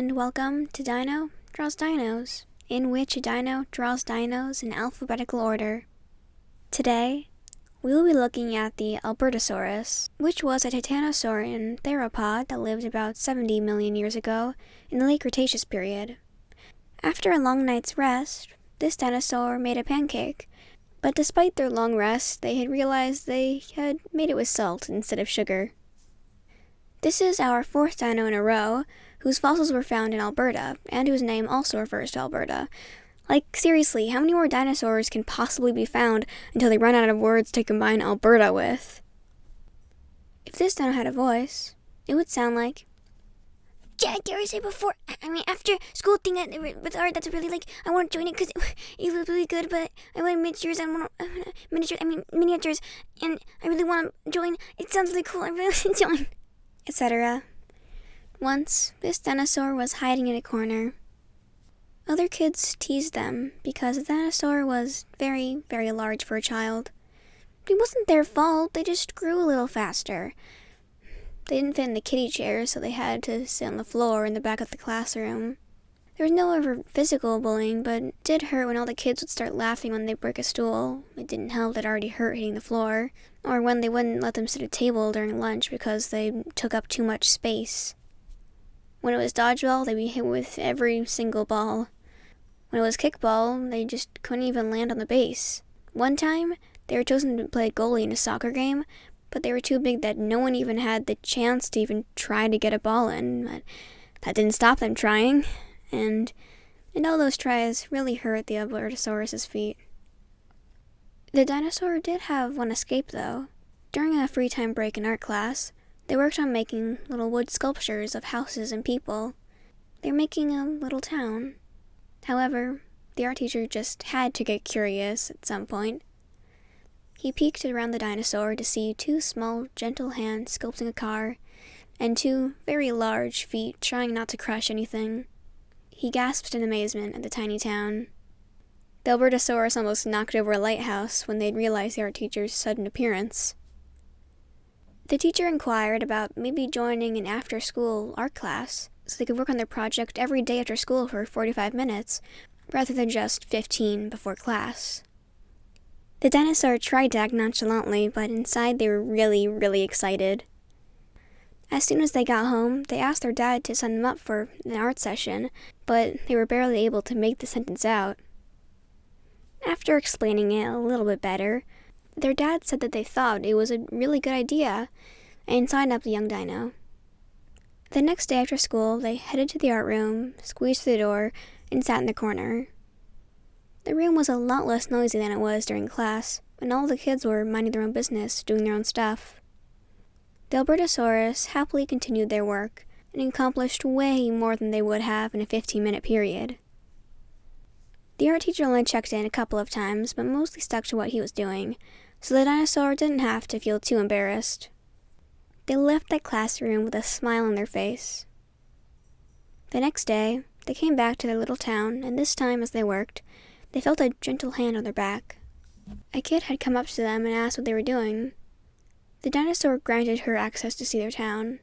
and welcome to Dino Draws Dinos, in which a dino draws dinos in alphabetical order. Today, we will be looking at the Albertosaurus, which was a titanosaurian theropod that lived about 70 million years ago in the late Cretaceous period. After a long night's rest, this dinosaur made a pancake, but despite their long rest, they had realized they had made it with salt instead of sugar. This is our fourth dino in a row, whose fossils were found in Alberta, and whose name also refers to Alberta. Like, seriously, how many more dinosaurs can possibly be found until they run out of words to combine Alberta with? If this dino had a voice, it would sound like, Yeah, dare I say before, after school thing with art, that's really I want to join it because it was really good, but I want miniatures, miniatures, and I really want to join. It sounds really cool, I really want to join. Etc. Once, this dinosaur was hiding in a corner. Other kids teased them because the dinosaur was very, very large for a child. It wasn't their fault, they just grew a little faster. They didn't fit in the kiddie chairs, so they had to sit on the floor in the back of the classroom. There was no ever physical bullying, but it did hurt when all the kids would start laughing when they broke a stool. It didn't help that it already hurt hitting the floor, or when they wouldn't let them sit at a table during lunch because they took up too much space. When it was dodgeball, they'd be hit with every single ball. When it was kickball, they just couldn't even land on the base. One time, they were chosen to play goalie in a soccer game, but they were too big that no one even had the chance to even try to get a ball in. But that didn't stop them trying, and all those tries really hurt the Albertosaurus's feet. The dinosaur did have one escape, though. During a free time break in art class, they worked on making little wood sculptures of houses and people. They were making a little town. However, the art teacher just had to get curious at some point. He peeked around the dinosaur to see two small, gentle hands sculpting a car, and two very large feet trying not to crush anything. He gasped in amazement at the tiny town. The Albertosaurus almost knocked over a lighthouse when they'd realized the art teacher's sudden appearance. The teacher inquired about maybe joining an after-school art class so they could work on their project every day after school for 45 minutes, rather than just 15 before class. The dinosaur tried to act nonchalantly, but inside they were really, really excited. As soon as they got home, they asked their dad to sign them up for an art session, but they were barely able to make the sentence out. After explaining it a little bit better, their dad said that they thought it was a really good idea, and signed up the young dino. The next day after school, they headed to the art room, squeezed through the door, and sat in the corner. The room was a lot less noisy than it was during class, and all the kids were minding their own business, doing their own stuff. The Albertosaurus happily continued their work, and accomplished way more than they would have in a 15-minute period. The art teacher only checked in a couple of times, but mostly stuck to what he was doing, so the dinosaur didn't have to feel too embarrassed. They left that classroom with a smile on their face. The next day, they came back to their little town, and this time as they worked, they felt a gentle hand on their back. A kid had come up to them and asked what they were doing. The dinosaur granted her access to see their town.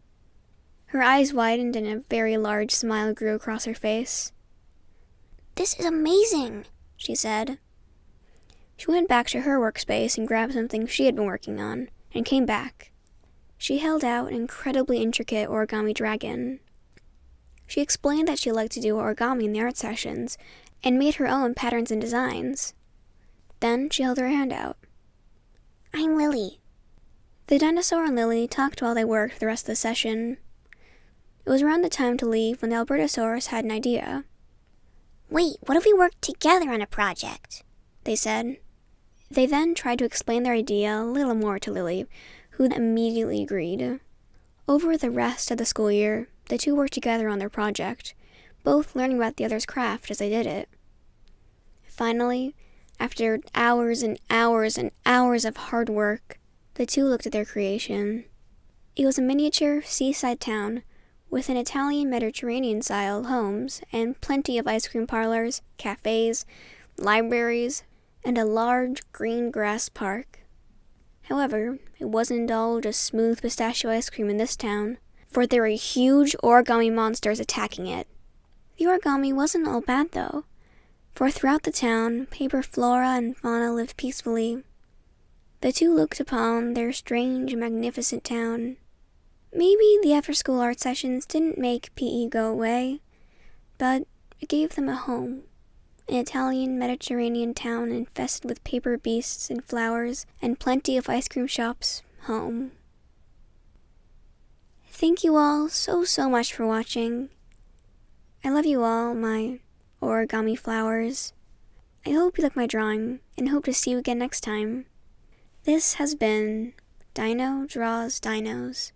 Her eyes widened and a very large smile grew across her face. This is amazing, she said. She went back to her workspace and grabbed something she had been working on, and came back. She held out an incredibly intricate origami dragon. She explained that she liked to do origami in the art sessions, and made her own patterns and designs. Then she held her hand out. I'm Lily. The dinosaur and Lily talked while they worked for the rest of the session. It was around the time to leave when the Albertosaurus had an idea. Wait, what if we worked together on a project? They said. They then tried to explain their idea a little more to Lily, who immediately agreed. Over the rest of the school year, the two worked together on their project, both learning about the other's craft as they did it. Finally, after hours and hours and hours of hard work, the two looked at their creation. It was a miniature seaside town with an Italian Mediterranean-style homes and plenty of ice cream parlors, cafes, libraries, and a large green grass park. However, it wasn't all just smooth pistachio ice cream in this town, for there were huge origami monsters attacking it. The origami wasn't all bad though, for throughout the town, paper flora and fauna lived peacefully. The two looked upon their strange, magnificent town. Maybe the after-school art sessions didn't make PE go away, but it gave them a home. An Italian Mediterranean town infested with paper beasts and flowers and plenty of ice cream shops. Home. Thank you all so much for watching. I love you all, my origami flowers. I hope you like my drawing and hope to see you again next time. This has been Dino Draws Dinos.